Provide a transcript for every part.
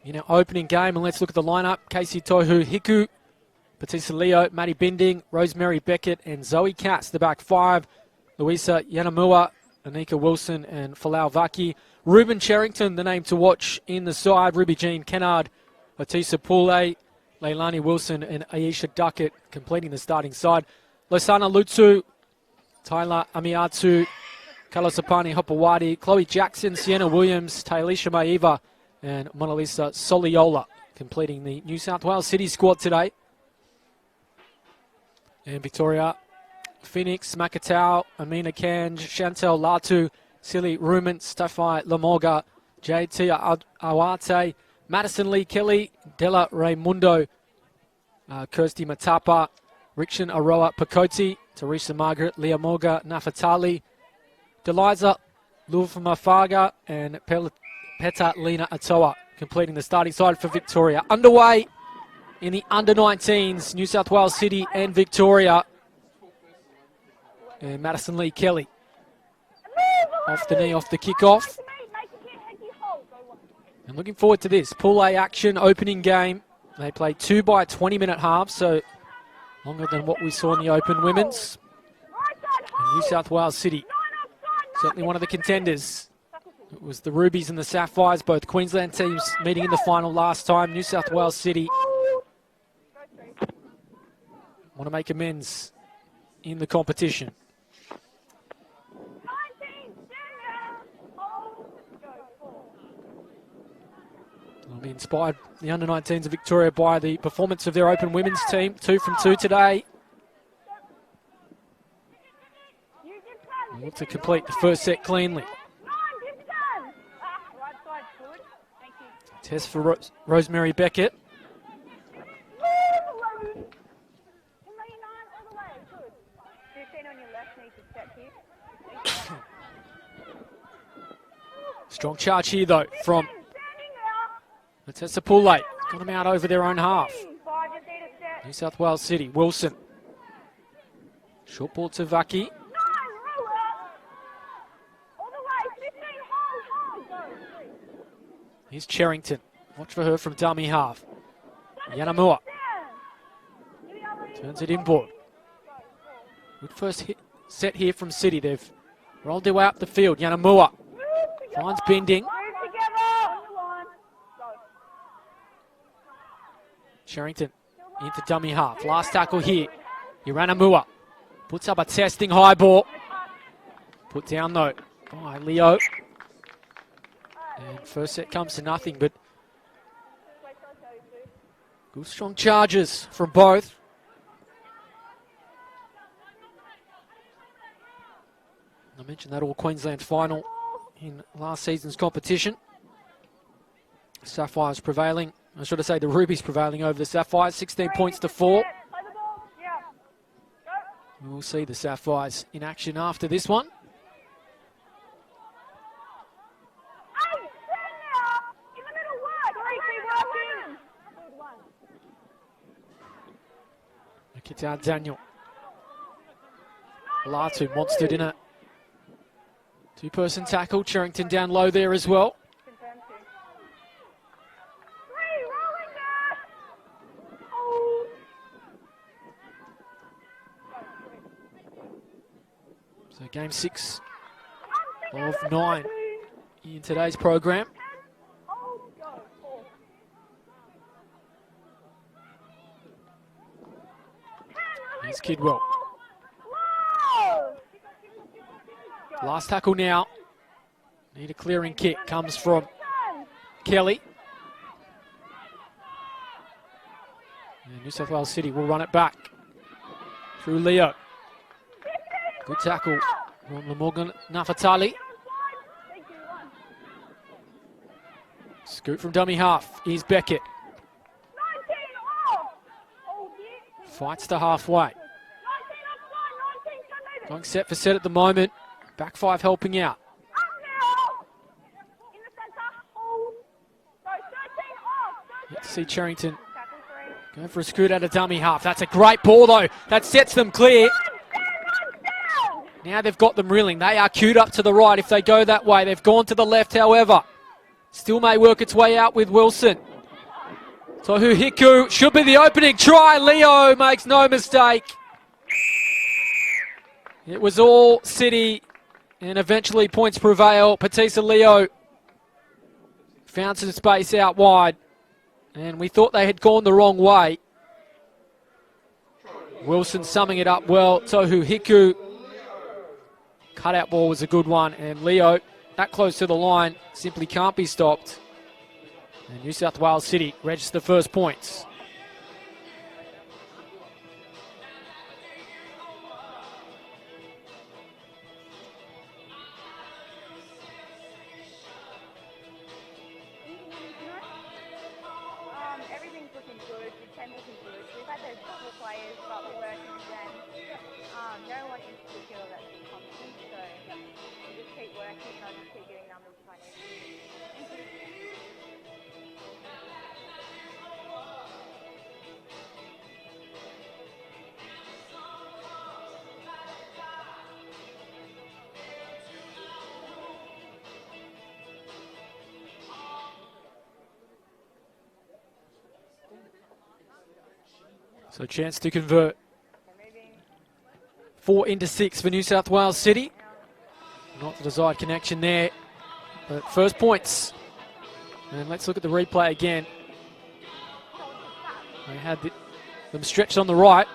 in our opening game. And let's look at the lineup. Casey Tohu Hiku, Batista Leo, Maddie Binding, Rosemary Beckett, and Zoe Katz, the back five. Louisa Yanamua, Anika Wilson, and Falau Vaki. Ruben Cherrington, the name to watch in the side. Ruby Jean Kennard, Otisa Pule, Leilani Wilson, and Aisha Duckett completing the starting side. Losana Lutsu, Tyler Amiatu, Kalasapani Hopawadi, Chloe Jackson, Sienna Williams, Taylisha Maiva, and Mona Lisa Soliola completing the New South Wales City squad today. And Victoria, Phoenix, Makatau, Amina Kanj, Chantel Latu, Silly Rumen, Stefai Lamorga, JT Awate, Madison Lee Kelly, Della Raimundo, Kirsty Matapa, Rikshan Aroa Pakoti, Teresa Margaret, Leah Morga, Nafatali, Deliza Lufamafaga, and Peta Lena Atoa completing the starting side for Victoria. Underway in the under-19s, New South Wales City and Victoria. And Madison Lee Kelly off the knee, off the kickoff. And looking forward to this. Pool A action, opening game. They play 2 by 20-minute halves, so longer than what we saw in the Open Women's. And New South Wales City, certainly one of the contenders. It was the Rubies and the Sapphires, both Queensland teams meeting in the final last time. New South Wales City want to make amends in the competition. They'll be inspired, the under-19s of Victoria, by the performance of their Open Women's team. 2 from 2 today. They look to complete the first set cleanly. Test for Rosemary Beckett. Strong charge here, though, from Tessa Pule. Got them out over their own half. New South Wales City. Wilson. Short ball to Vaki. Here's Cherrington. Watch for her from dummy half. Yanamua. Turns it inboard. Good first set here from City. They've rolled their way up the field. Yanamua finds Binding. Cherrington into dummy half. Last tackle here. Iranamua puts up a testing high ball. Put down though by Leo. And first set comes to nothing, but good strong charges from both. I mentioned that All-Queensland final in last season's competition. Sapphires prevailing. I should say the Rubies prevailing over the Sapphires, 16 points to 4. We'll see the Sapphires in action after this one. Kick out Daniel. Latu monstered in a two-person tackle. Cherrington down low there as well. So game 6 of 9 in today's program. Here's Kidwell. Last tackle now. Need a clearing kick. Comes from Kelly. And New South Wales City will run it back through Leo. Good tackle from Lamorgan Nafatali. Scoot from dummy half. Here's Beckett. Fights to halfway. Going set for set at the moment. Back five helping out. Yet to see Cherrington going for a scoot out of dummy half. That's a great ball though. That sets them clear. Now they've got them reeling. They are queued up to the right if they go that way. They've gone to the left, however. Still may work its way out with Wilson. Tohu Hiku should be the opening try. Leo makes no mistake. It was all City, and eventually points prevail. Patisa Leo found some space out wide, and we thought they had gone the wrong way. Wilson summing it up well. Tohu Hiku, cutout ball was a good one, and Leo, that close to the line, simply can't be stopped. And New South Wales City register the first points. Everything's looking good. The team looking good. We've had those couple of players, but we're working with them. No one in particular that's been constant, so we just keep working and I'll just keep getting numbers if I need to. So chance to convert. 4 into 6 for New South Wales City. Not the desired connection there, but first points. And let's look at the replay again. They had them stretched on the right,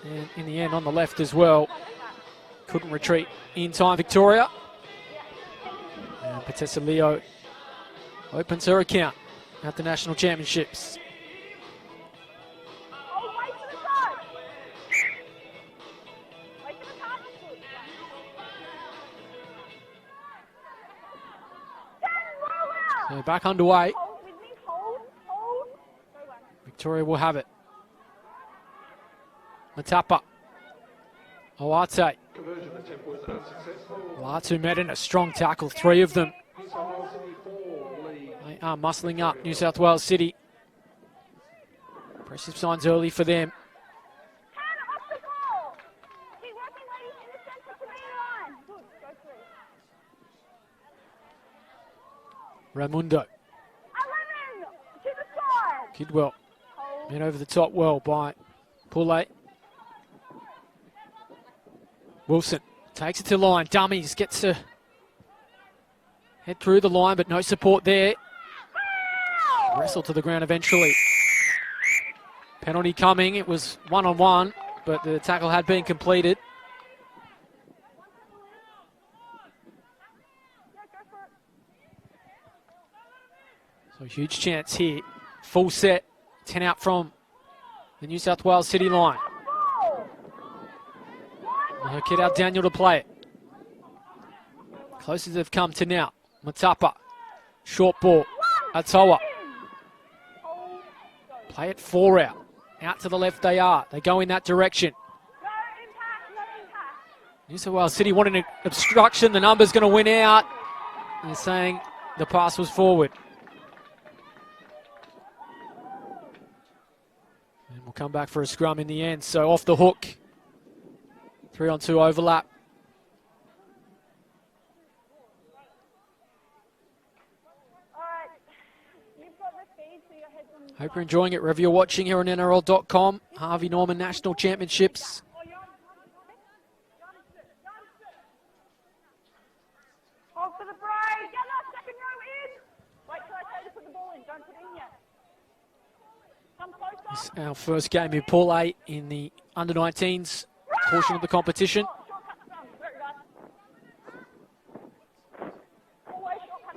and in the end on the left as well. Couldn't retreat in time, Victoria. And Patessa Leo opens her account at the National Championships. So back underway. Victoria will have it. Matapa. Oate. Latu met in a strong tackle, 3 of them. They are muscling up New South Wales City. Impressive signs early for them. Raimundo. Kidwell. And over the top well by Poulet. Wilson takes it to line. Dummies gets to head through the line, but no support there. Wrestle to the ground eventually. Penalty coming. It was 1-on-1, but the tackle had been completed. So huge chance here. Full set. 10 out from the New South Wales City line. Her kid out Daniel to play it. Closest they've come to now. Matapa. Short ball. Atoa. Play it 4 out. Out to the left they are. They go in that direction. New South Wales City wanting an obstruction. The number's going to win out. They're saying the pass was forward. And we'll come back for a scrum in the end. So off the hook. 3-on-2 overlap. Hope you're enjoying it wherever you're watching here on NRL.com. Harvey Norman National Championships. Hold for the break. Get that second row in. Wait till I tell you to put the ball in. Don't put it in yet. Come closer. This is our first game in Pool 8 in the under-19s portion of the competition.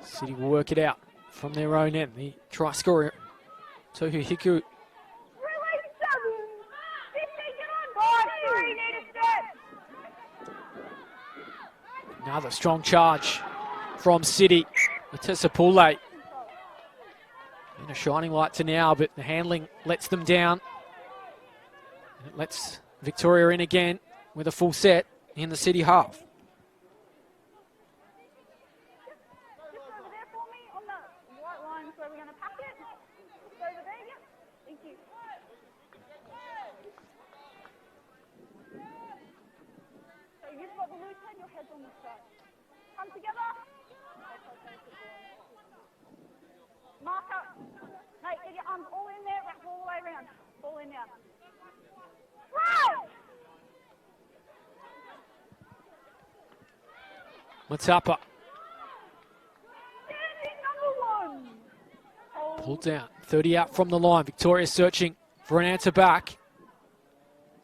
City will work it out from their own end. The try scorer, Tohu Hiku. Another strong charge from City. Matessa Poulet. And a shining light to now, but the handling lets them down. And it lets Victoria in again with a full set in the City half. Come together. Marker. Mate, get your arms all in there. around. Ball in now. Right! Matapa Number 1. Oh. pulled down. 30 out from the line. Victoria searching for an answer back.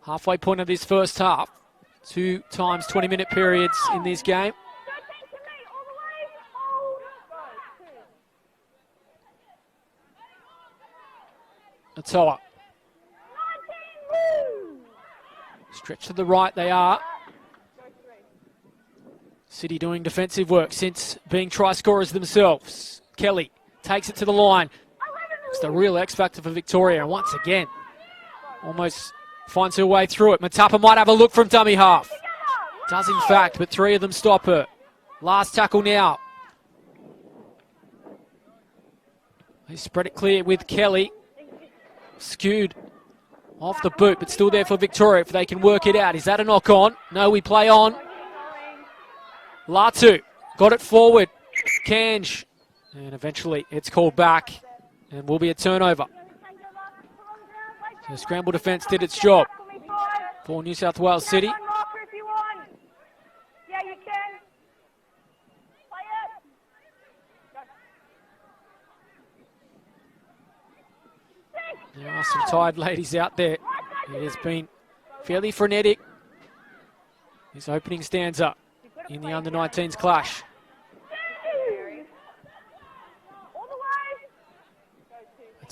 Halfway point of this first half. 2 times 20-minute periods in this game. 13 to me, all the way. Hold. Go. 2. Atoa. 19. Woo. Stretch to the right they are. Go 3. City doing defensive work since being try scorers themselves. Kelly takes it to the line. It's the real X factor for Victoria, and once again, almost finds her way through it. Matapa might have a look from dummy half. Does in fact, but 3 of them stop her. Last tackle now. They spread it clear with Kelly. Skewed off the boot, but still there for Victoria if they can work it out. Is that a knock on? No, we play on. Latu got it forward. Kanj. And eventually it's called back and will be a turnover. The scramble defence did its job for New South Wales City. Yeah, you can. Play it. There are some tired ladies out there. It has been fairly frenetic. This opening stanza in the under-19s clash.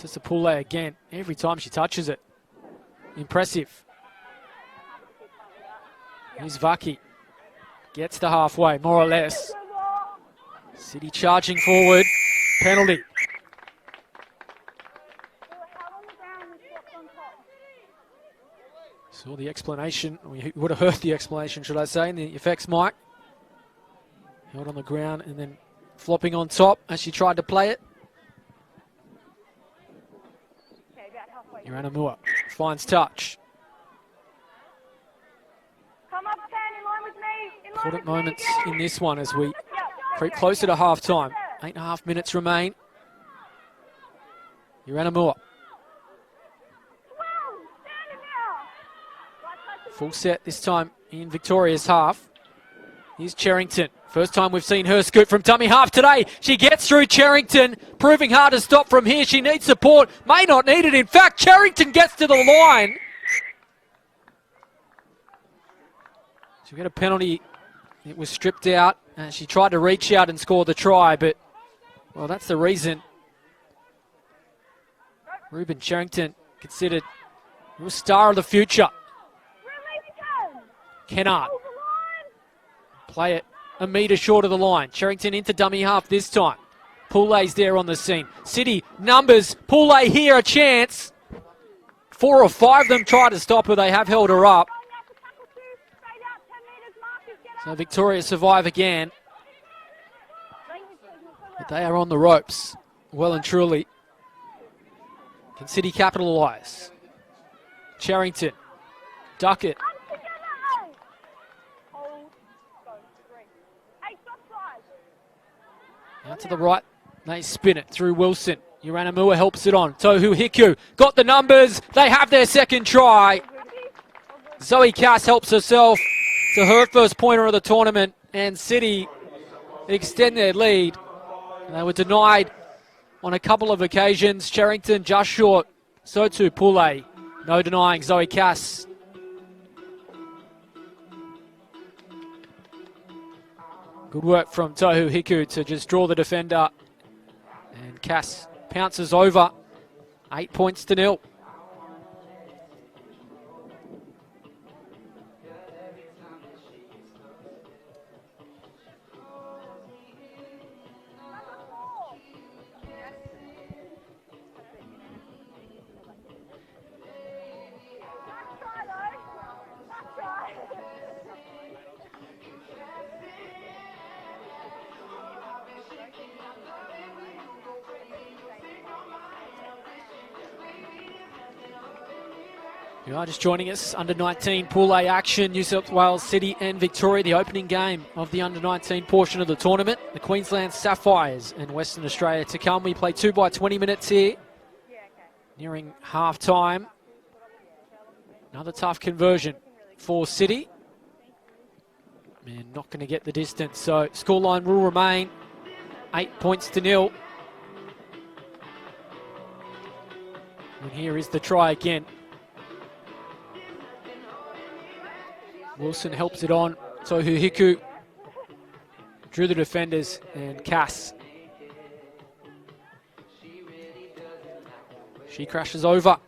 It's a Sapule again. Every time she touches it. Impressive. Here's Vaki. Gets to halfway, more or less. City charging forward. Penalty. Saw the explanation. We would have heard the explanation, should I say, in the effects mic. Held on the ground and then flopping on top as she tried to play it. Iranamua finds touch. Come up, Ken, in line with me. Important moments in this one as we creep closer to half time. 8.5 minutes remain. Iranamua. Full set this time in Victoria's half. Here's Cherrington. First time we've seen her scoot from dummy half today. She gets through Cherrington, proving hard to stop from here. She needs support, may not need it. In fact, Cherrington gets to the line. She'll get a penalty. It was stripped out, and she tried to reach out and score the try, but, well, that's the reason. Ruben Cherrington considered a star of the future. Kennard. Play it a metre short of the line. Cherrington into dummy half this time. Poulet's there on the scene. City numbers. Poulet here a chance. 4 or 5 of them try to stop her. They have held her up. So Victoria survive again. But they are on the ropes. Well and truly. Can City capitalise? Cherrington. Duckett. Out to the right, they spin it through Wilson. Uranamua helps it on. Tohu Hiku got the numbers. They have their second try. Zoe Cass helps herself to her first pointer of the tournament, and City extend their lead. They were denied on a couple of occasions. Cherrington just short. So too Poulet. No denying Zoe Cass. Good work from Tohu Hiku to just draw the defender. And Cass pounces over. 8 points to 0. You are just joining us, under-19 Pool A action, New South Wales City and Victoria, the opening game of the under-19 portion of the tournament. The Queensland Sapphires and Western Australia to come. We play 2 by 20 minutes here. nearing half-time. Another tough conversion for City. And not going to get the distance, so scoreline will remain 8-0. And here is the try again. Wilson helps it on. Tohu Hiku drew the defenders, and Cass. She crashes over.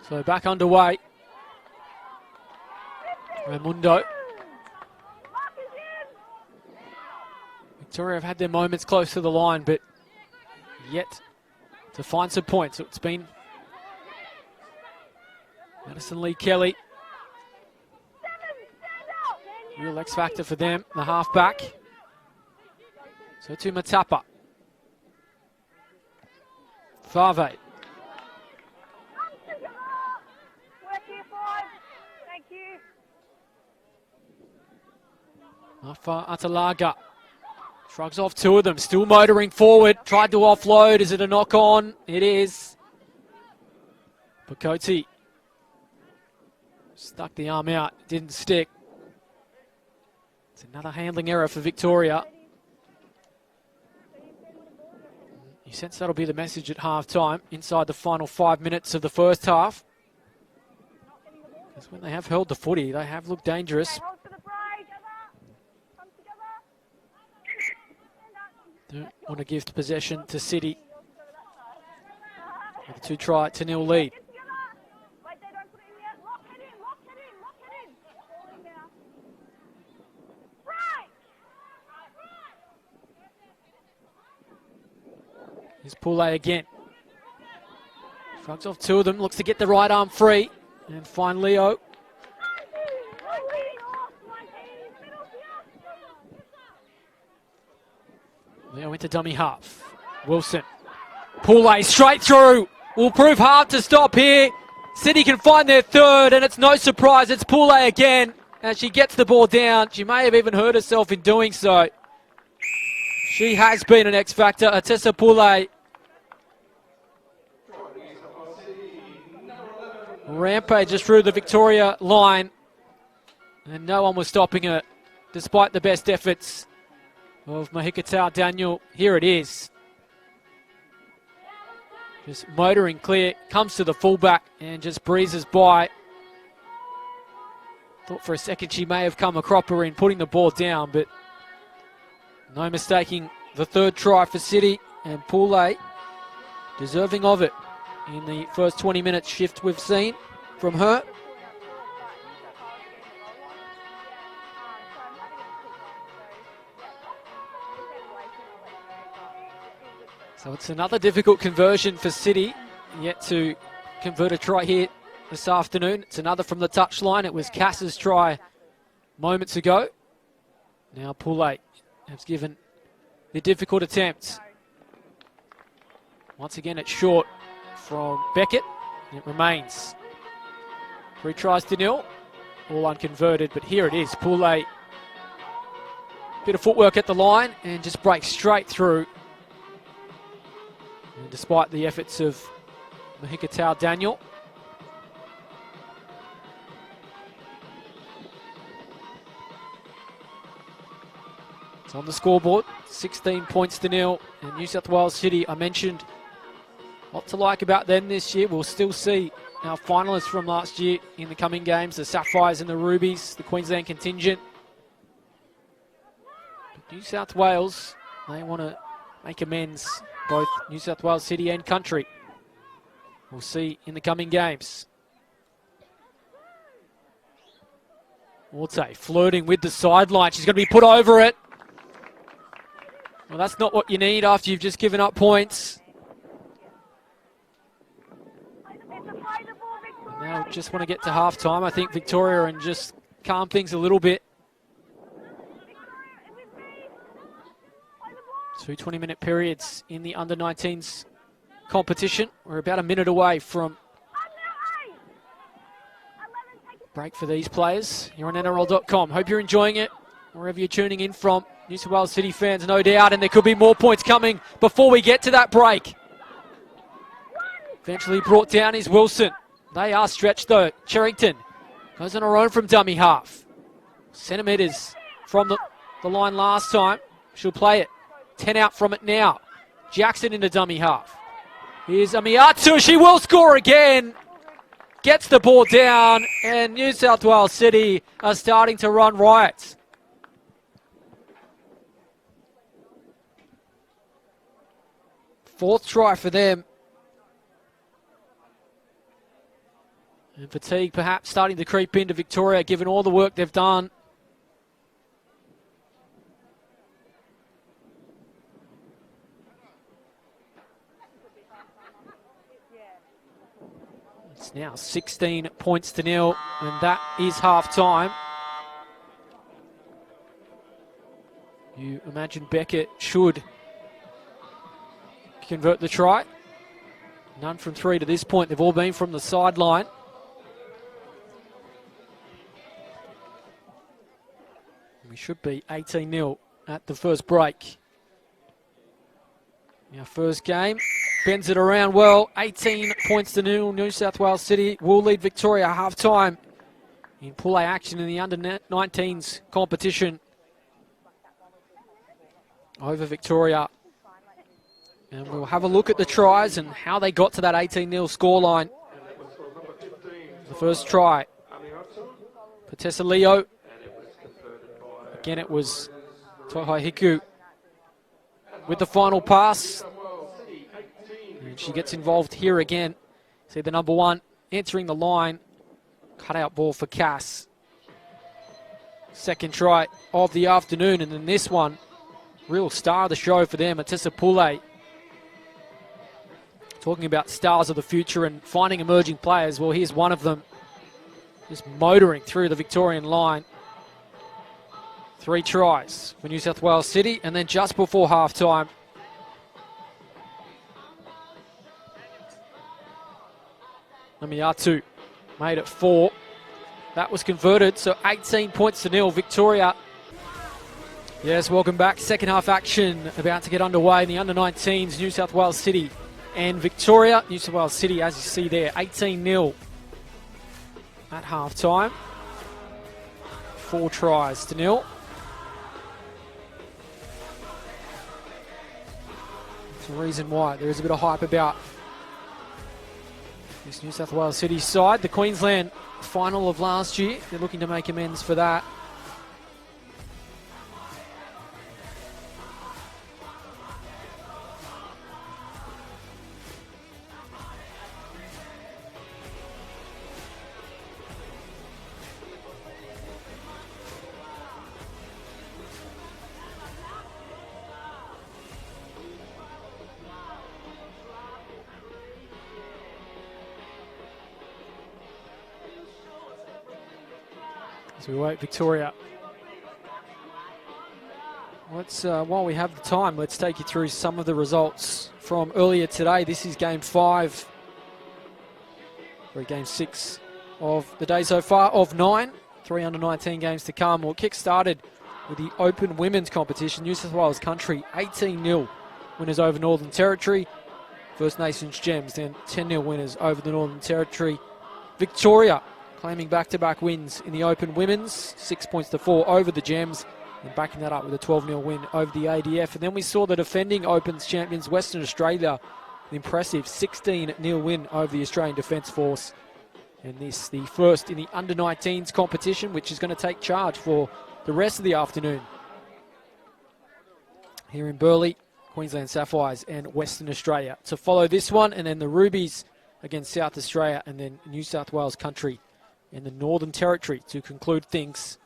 So back underway. Raimundo. Victoria have had their moments close to the line, but yet to find some points. It's been Madison Lee Kelly. Real X factor for them, the halfback. So to Matapa. Fave. Afa Atalaga shrugs off two of them, still motoring forward, tried to offload. Is it a knock on? It is. Pakoti stuck the arm out, didn't stick. It's another handling error for Victoria. You sense that'll be the message at half-time, inside the final 5 minutes of the first half. Because when they have held the footy, they have looked dangerous. Don't want to give possession to City. With a 2-try to 0 lead. Here's Poulet again. Shrugs off two of them, looks to get the right arm free. And find Leo. Leo into dummy half. Wilson. Poulet straight through. Will prove hard to stop here. City can find their third, and it's no surprise. It's Poulet again. As she gets the ball down. She may have even hurt herself in doing so. She has been an X factor. Atessa Poulet. Rampages through the Victoria line. And no one was stopping her, despite the best efforts of Mahikatau Daniel. Here it is. Just motoring clear, comes to the fullback and just breezes by. Thought for a second she may have come a cropper in putting the ball down, but no mistaking the third try for City, and Poulet deserving of it in the first 20 minutes shift we've seen from her. So it's another difficult conversion for City, yet to convert a try here this afternoon. It's another from the touchline. It was Cass's try moments ago. Now Poulet has given the difficult attempt. Once again, it's short from Beckett. It remains 3 tries to 0, all unconverted, but here it is. Poulet, bit of footwork at the line and just breaks straight through. And despite the efforts of Mahikatau Daniel. It's on the scoreboard, 16 points to 0. And New South Wales City, I mentioned, what to like about them this year. We'll still see our finalists from last year in the coming games, the Sapphires and the Rubies, the Queensland contingent. But New South Wales, they want to make amends, both New South Wales City and Country. We'll see in the coming games. Orte flirting with the sideline. She's going to be put over it. Well, that's not what you need after you've just given up points. And now just want to get to half-time. I think Victoria and just calm things a little bit. 2 20-minute periods in the under-19s competition. We're about a minute away from break for these players. You're on NRL.com. Hope you're enjoying it, wherever you're tuning in from. New South Wales City fans, no doubt, and there could be more points coming before we get to that break. Eventually brought down is Wilson. They are stretched though. Cherrington goes on her own from dummy half. Centimetres from the line last time. She'll play it. 10 out from it now. Jackson into dummy half. Here's Amiatu. She will score again. Gets the ball down, and New South Wales City are starting to run riot. Fourth try for them. And fatigue perhaps starting to creep into Victoria, given all the work they've done. It's now 16 points to nil, and that is half time. You imagine Beckett should convert the try. None from three to this point. They've all been from the sideline. We should be 18-0 at the first break. Our first game. Bends it around well. 18 points to nil. New South Wales City will lead Victoria half-time in Pool A action in the under-19s competition over Victoria. And we'll have a look at the tries and how they got to that 18-0 scoreline. The first try, Patessa Leo. Again, it was Tohai Hiku with the final pass. And she gets involved here again. See the number one entering the line. Cutout ball for Cass. Second try of the afternoon, and then this one, real star of the show for them, Atessa Pule. Talking about stars of the future and finding emerging players. Well, here's one of them. Just motoring through the Victorian line. 3 tries for New South Wales City, and then just before half-time, Amiatu made it 4. That was converted, so 18 points to nil. Victoria. Yes, welcome back. Second half action about to get underway in the under-19s, New South Wales City and Victoria. New South Wales City, as you see there, 18-0 at half-time. 4 tries to nil. There's a reason why there is a bit of hype about this New South Wales City side. The Queensland final of last year, they're looking to make amends for that. As we wait, Victoria. While we have the time, let's take you through some of the results from earlier today. This is game 5, or game 6 of the day so far, of 9. 3 under-19 games to come. We'll kick started with the Open Women's Competition. New South Wales Country, 18-0 winners over Northern Territory. First Nations Gems, then 10-0 winners over the Northern Territory. Victoria claiming back-to-back wins in the Open Women's, 6 points to 4 over the Gems, and backing that up with a 12-0 win over the ADF. And then we saw the defending Opens champions, Western Australia, an impressive 16-0 win over the Australian Defence Force. And this, the first in the under-19s competition, which is going to take charge for the rest of the afternoon. Here in Burleigh, Queensland Sapphires and Western Australia to follow this one, and then the Rubies against South Australia, and then New South Wales Country in the Northern Territory to conclude things.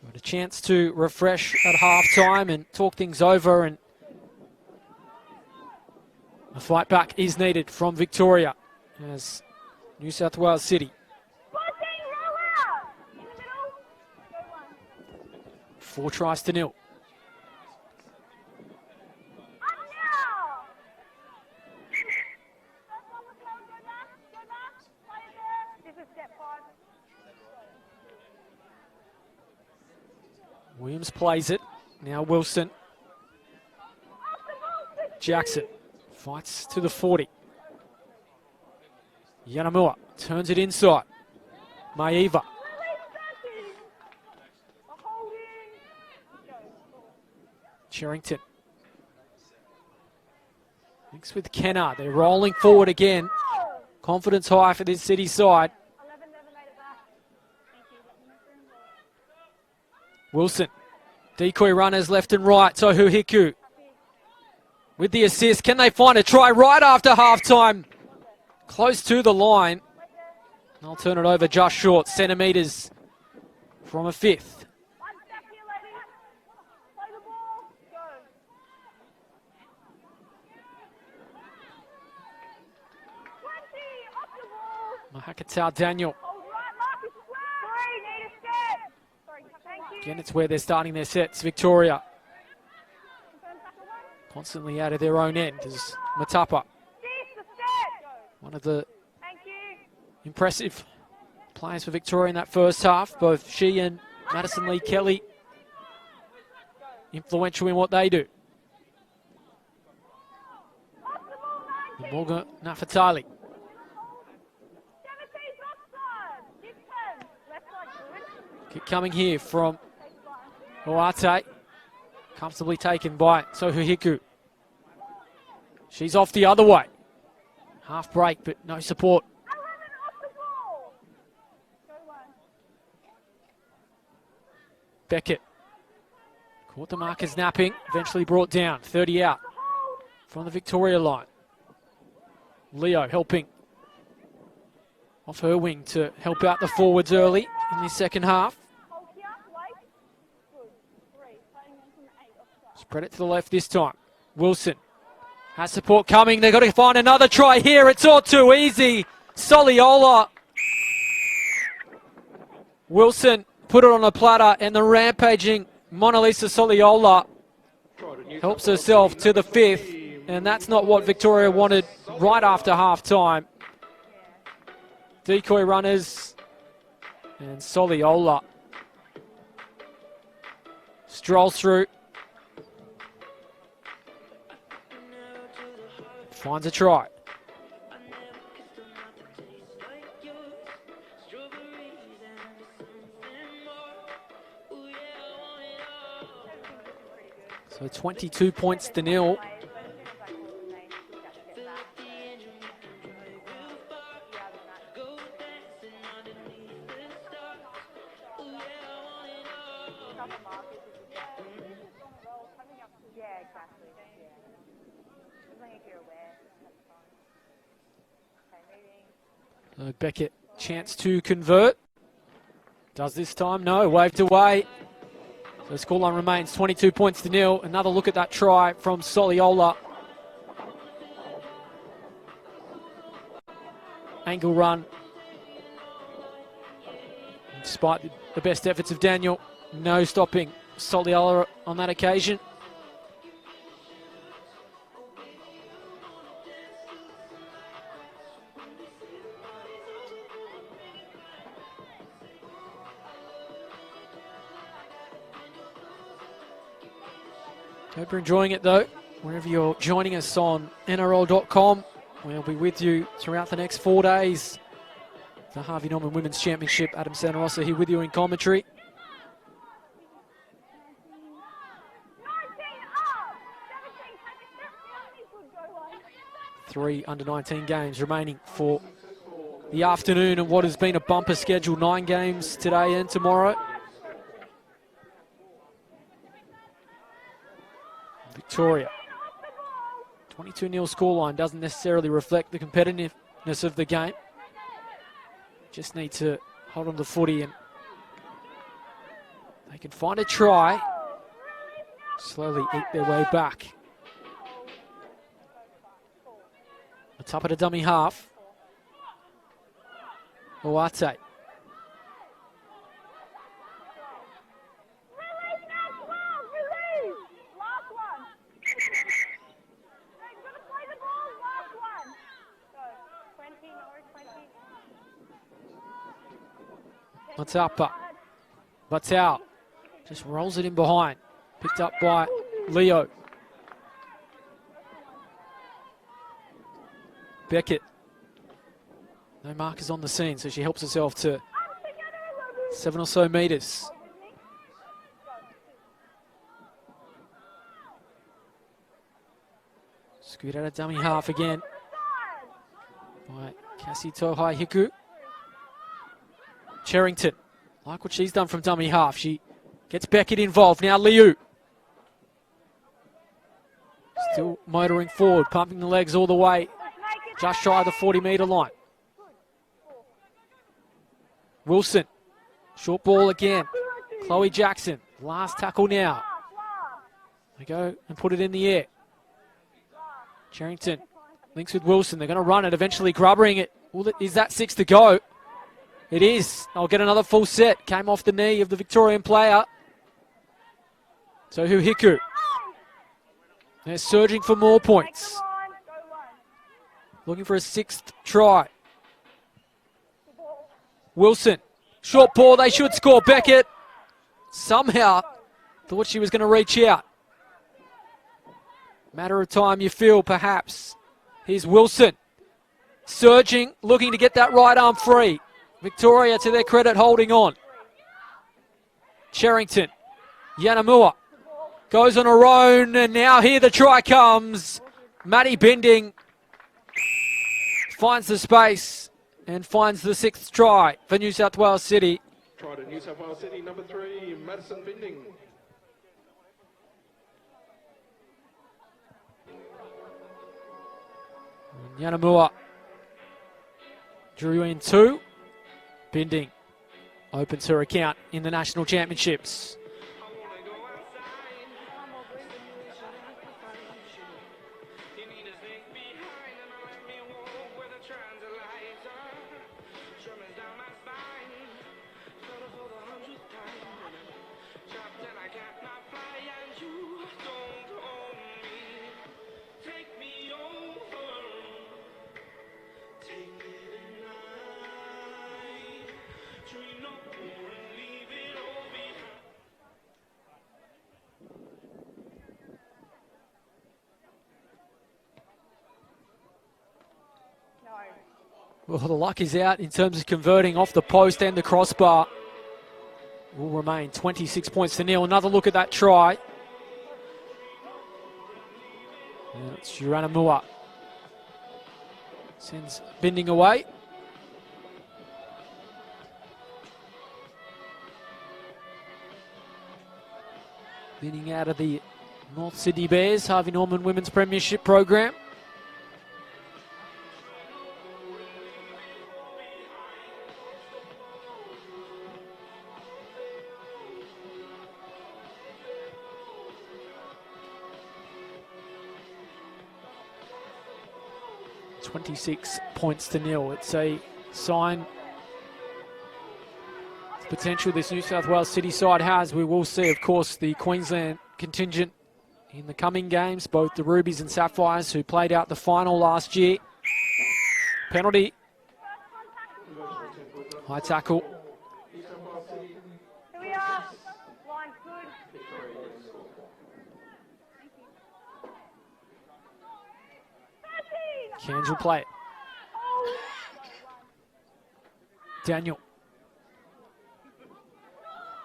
Got a chance to refresh at half-time and talk things over, and a fight back is needed from Victoria as New South Wales City 4 tries to nil. Williams plays it. Now Wilson. Jackson fights to the 40. Yanamua turns it inside. Maeva. Sherrington. Mixed with Kenner. They're rolling forward again. Confidence high for this City side. Wilson. Decoy runners left and right. Tohu Hiku with the assist. Can they find a try right after halftime? Close to the line. I'll turn it over just short. Centimetres from a fifth. Mahakatau Daniel. Again, it's where they're starting their sets. Victoria constantly out of their own end is Matapa. One of the impressive players for Victoria in that first half. Both she and Madison Lee Kelly influential in what they do. Morgan Nafatali. Kick coming here from Oate. Comfortably taken by Tohu Hiku. She's off the other way. Half break, but no support. Beckett. Caught the markers napping. Eventually brought down. 30 out from the Victoria line. Leo helping off her wing to help out the forwards early in the second half. Spread it to the left this time. Wilson has support coming. They've got to find another try here. It's all too easy. Soliola. Wilson put it on a platter, and the rampaging Mona Lisa Soliola helps herself to the fifth, and that's not what Victoria wanted right after half-time. Decoy runners and Soliola strolls through. Finds a try. So 22 points to nil. So Beckett, chance to convert. Does this time? No, waved away. So scoreline remains 22 points to nil. Another look at that try from Soliola. Angle run. Despite the best efforts of Daniel, no stopping Soliola on that occasion. Hope you're enjoying it though, wherever you're joining us on NRL.com. We'll be with you throughout the next 4 days. The Harvey Norman Women's Championship. Adam Santarossa here with you in commentary. 3 under-19 games remaining for the afternoon and what has been a bumper schedule. 9 games today and tomorrow. Victoria. 22-0 scoreline doesn't necessarily reflect the competitiveness of the game. Just need to hold on to the footy and they can find a try. Slowly eat their way back. The top of the dummy half. Oate. Matapa. Batal. Just rolls it in behind. Picked up by Leo. Beckett. No markers on the scene, so she helps herself to 7 or so metres. Scoot out a dummy half again by Cassie Tohai Hiku. Cherrington, like what she's done from dummy half. She gets Beckett involved. Now Liu. Still motoring forward, pumping the legs all the way. Just shy of the 40-metre line. Wilson, short ball again. Chloe Jackson, last tackle now. They go and put it in the air. Cherrington links with Wilson. They're going to run it, eventually grubbering it. Is that 6 to go? It is. I'll get another full set. Came off the knee of the Victorian player. Tohu Hiku. They're surging for more points. Looking for a 6th try. Wilson. Short ball. They should score. Beckett somehow thought she was going to reach out. Matter of time, you feel, perhaps. Here's Wilson. Surging, looking to get that right arm free. Victoria, to their credit, holding on. Cherrington. Yanamua goes on her own, and now here the try comes. Maddie Binding finds the space and finds the 6th try for New South Wales City. Try to New South Wales City, number 3, Madison Binding. Yanamua drew in 2. Binding opens her account in the National Championships. Well, the luck is out in terms of converting off the post and the crossbar. Will remain 26 points to 0. Another look at that try. And it's Yuranamua. Sends Binding away. Binding out of the North Sydney Bears, Harvey Norman Women's Premiership program. £26 to 0. It's a sign of the potential this New South Wales City side has. We will see, of course, the Queensland contingent in the coming games, both the Rubies and Sapphires, who played out the final last year. Penalty. High tackle. Here we are. Line's good. Cairns will play it. Daniel.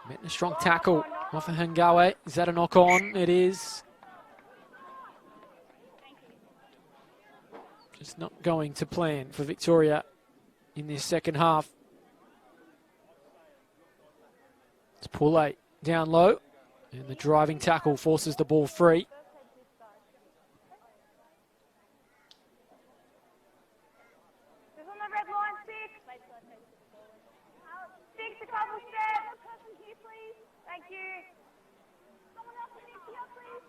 Met a strong tackle off of Hangawe. Is that a knock on? It is. Just not going to plan for Victoria in this second half. It's Poulet down low, and the driving tackle forces the ball free. Who's on the red line, 6? 6, a couple steps. Person here, please. Thank you. Someone else in here, please.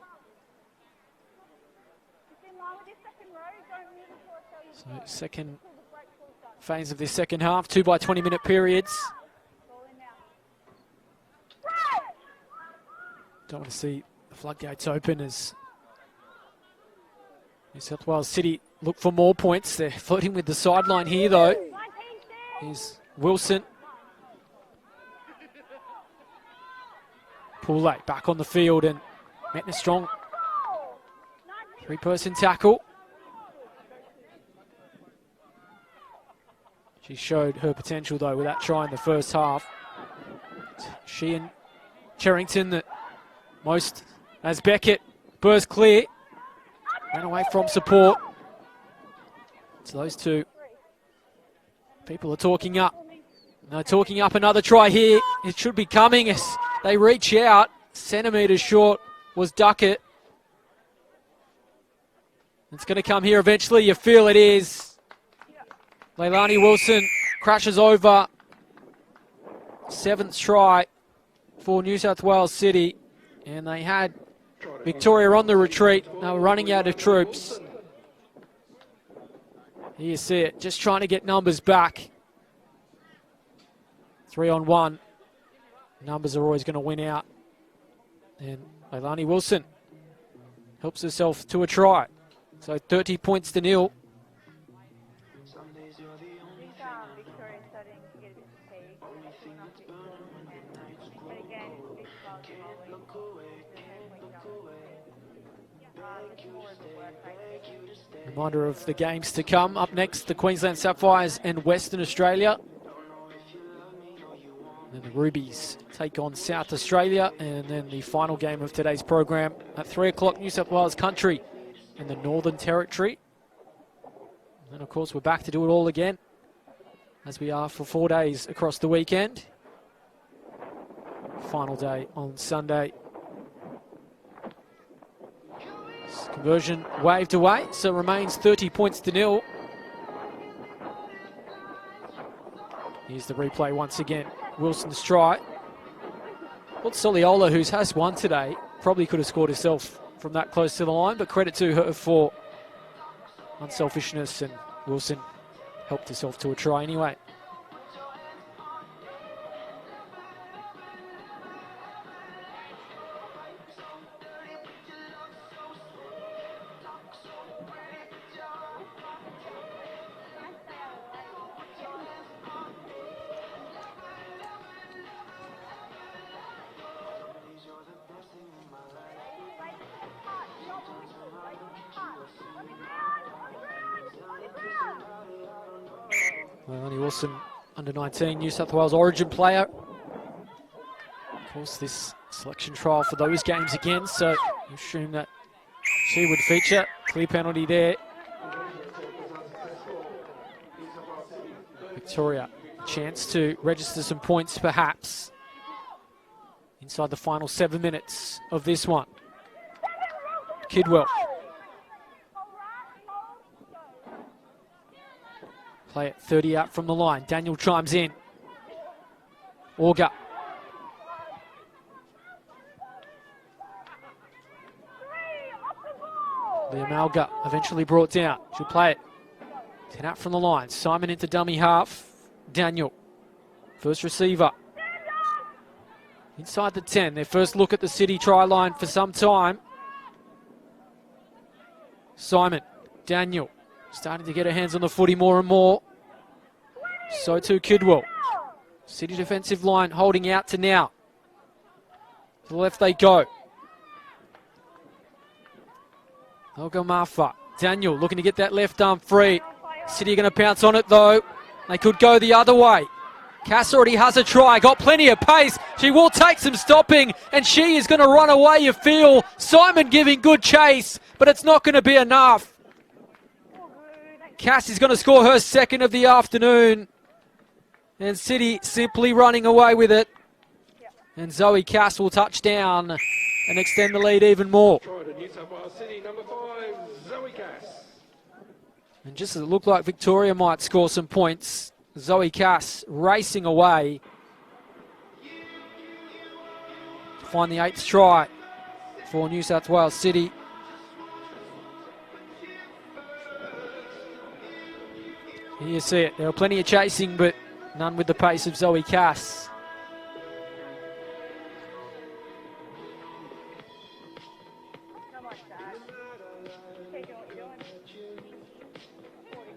Just in line with this second row. Don't move until I tell you to go. So second phase of this second half, 2 by 20-minute periods. Don't want to see the floodgates open as New South Wales City look for more points. They're flirting with the sideline here, though. Here's Wilson. Poulet back on the field and met a strong three-person tackle. She showed her potential, though, with that try in the first half. She and Cherrington, the most, as Beckett burst clear, ran away from support. So those two people are talking up. They're talking up another try here. It should be coming as they reach out. Centimetres short was Duckett. It's going to come here eventually. You feel it is. Leilani Wilson crashes over. 7th try for New South Wales City. And they had Victoria on the retreat. They were running out of troops. Here you see it. Just trying to get numbers back. 3-on-1. Numbers are always going to win out. And Leilani Wilson helps herself to a try. So 30 points to nil. Victoria's starting to get a bit fatigued. But again, it's well Reminder of the games to come. Up next, the Queensland Sapphires and Western Australia. And the Rubies take on South Australia. And then the final game of today's program at 3 o'clock, New South Wales Country in the Northern Territory. And then, of course, we're back to do it all again, as we are for 4 days across the weekend. Final day on Sunday. Conversion waved away, so it remains 30 points to nil. Here's the replay once again. Wilson's try. Well, Soliola, who has won today, probably could have scored herself from that close to the line, but credit to her for unselfishness, and Wilson helped herself to a try anyway. Leilani Wilson, under 19, New South Wales Origin player. Of course, this selection trial for those games again, so you assume that she would feature. Clear penalty there. Victoria, a chance to register some points perhaps inside the final 7 minutes of this one. Kidwell. Play it 30 out from the line. Daniel chimes in. Auger. Liam Alga eventually brought down. She'll play it. 10 out from the line. Simon into dummy half. Daniel. First receiver. Inside the 10. Their first look at the City try line for some time. Simon. Daniel. Starting to get her hands on the footy more and more. So too Kidwell. City defensive line holding out to now. To the left they go. Olga Marfa. Daniel looking to get that left arm free. City are going to pounce on it though. They could go the other way. Cass already has a try. Got plenty of pace. She will take some stopping and she is going to run away, you feel. Simon giving good chase, but it's not going to be enough. Cass is going to score her second of the afternoon. And City simply running away with it. And Zoe Cass will touch down and extend the lead even more. Try to New South Wales City, number 5, Zoe Cass. And just as it looked like Victoria might score some points, Zoe Cass racing away to find the 8th try for New South Wales City. Here you see it. There were plenty of chasing, but none with the pace of Zoe Cass. Not much to add. Keep doing what you're doing. 40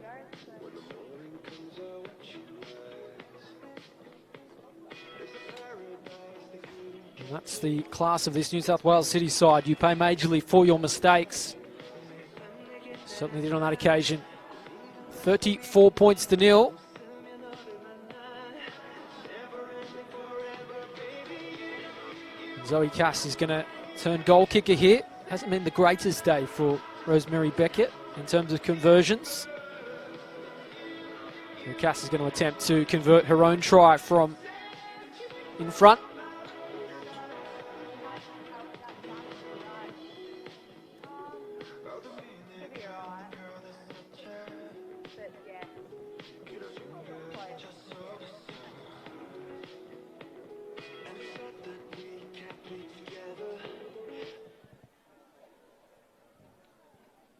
goes. That's the class of this New South Wales City side. You pay majorly for your mistakes. Certainly did on that occasion. 34 points to nil. Zoe Cass is going to turn goal kicker here. Hasn't been the greatest day for Rosemary Beckett in terms of conversions. So Cass is going to attempt to convert her own try from in front.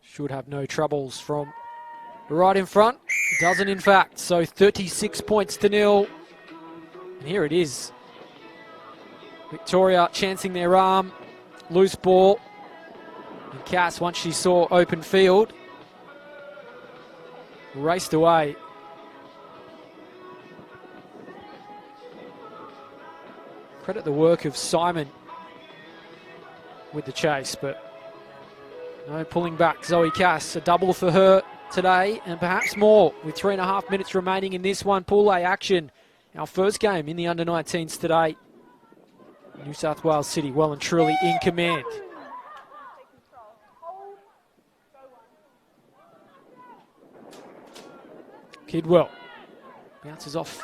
Should have no troubles from right in front. Doesn't, in fact. So 36 points to nil. And here it is. Victoria chancing their arm. Loose ball. And Cass, once she saw open field, raced away. Credit the work of Simon with the chase, but no pulling back. Zoe Cass, a double for her today, and perhaps more with 3.5 minutes remaining in this one. Pool A action. Our first game in the under-19s today. New South Wales City well and truly in command. Kidwell bounces off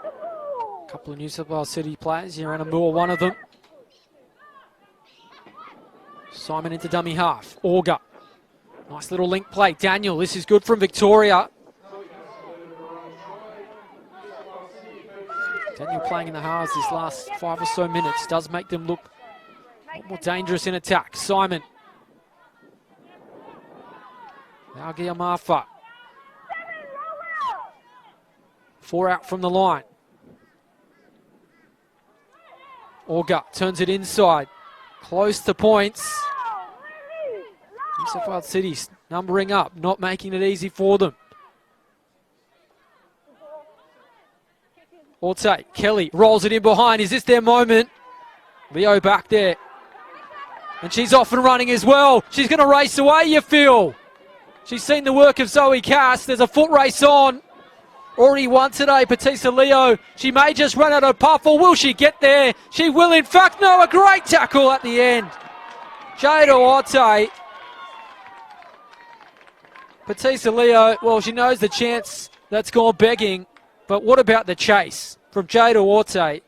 a couple of New South Wales City players. Joanna Moore, one of them. Simon into dummy half. Auger. Nice little link play. Daniel, this is good from Victoria. Daniel playing in the halves these last 5 or so minutes does make them look a lot more dangerous in attack. Simon. Now Giamafa. 4 out from the line. Auger turns it inside. Close to points. New South Wales City's numbering up, not making it easy for them. Orte, Kelly rolls it in behind. Is this their moment? Leo back there. And she's off and running as well. She's going to race away, you feel. She's seen the work of Zoe Cass. There's a foot race on. Already won today, Patisa Leo. She may just run out of puff, or will she get there? She will, in fact. No, a great tackle at the end. Jada Orte. Patisa Leo, well, she knows the chance that's gone begging, but what about the chase from Jada Orte?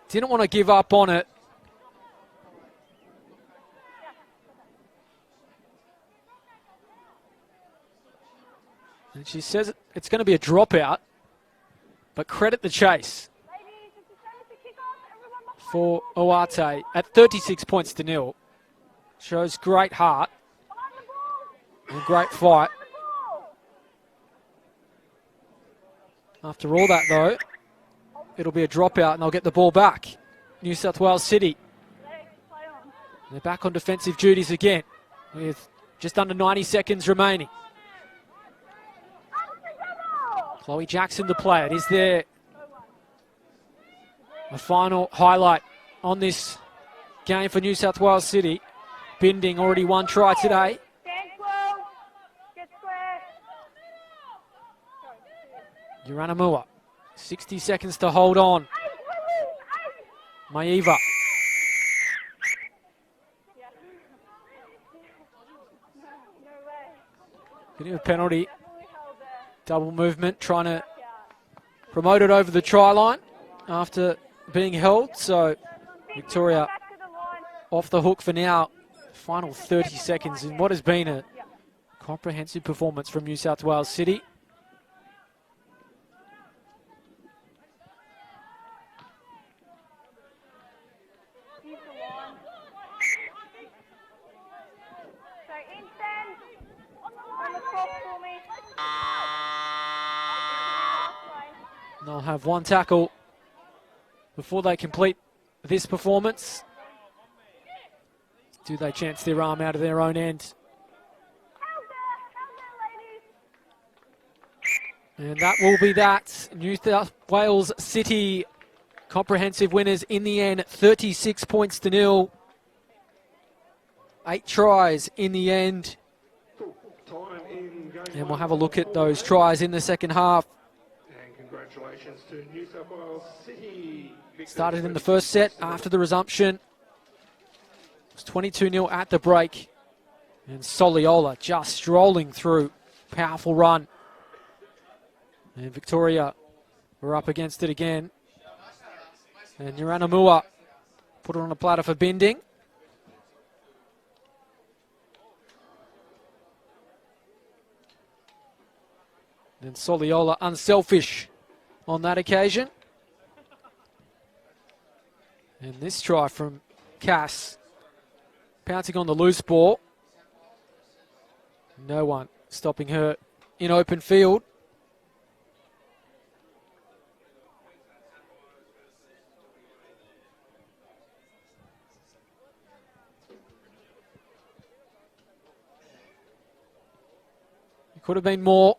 Didn't want to give up on it. And she says it's going to be a dropout, but credit the chase for Oate at 36 points to nil. Shows great heart and great fight. After all that, though, it'll be a dropout and they'll get the ball back. New South Wales City. They're back on defensive duties again with just under 90 seconds remaining. Chloe Jackson to play it. Is there a final highlight on this game for New South Wales City? Binding already one try today. Uranamua, 60 seconds to hold on. Maiva. Bit of a penalty. Double movement, trying to promote it over the try line after being held. So Victoria off the hook for now. Final 30 seconds in what has been a comprehensive performance from New South Wales City. They'll have one tackle before they complete this performance. Do they chance their arm out of their own end? And that will be that. New South Wales City Comprehensive winners in the end, 36 points to nil. 8 tries in the end. Time in game And we'll one have a look at those of tries in the second half. And congratulations to New South Wales City. Started in the first set after the resumption. It was 22-0 at the break. And Soliola just strolling through. Powerful run. And Victoria were up against it again. And Yuranamua put it on a platter for Binding. Then Soliola unselfish on that occasion. And this try from Cass, pouncing on the loose ball. No one stopping her in open field. It could have been more.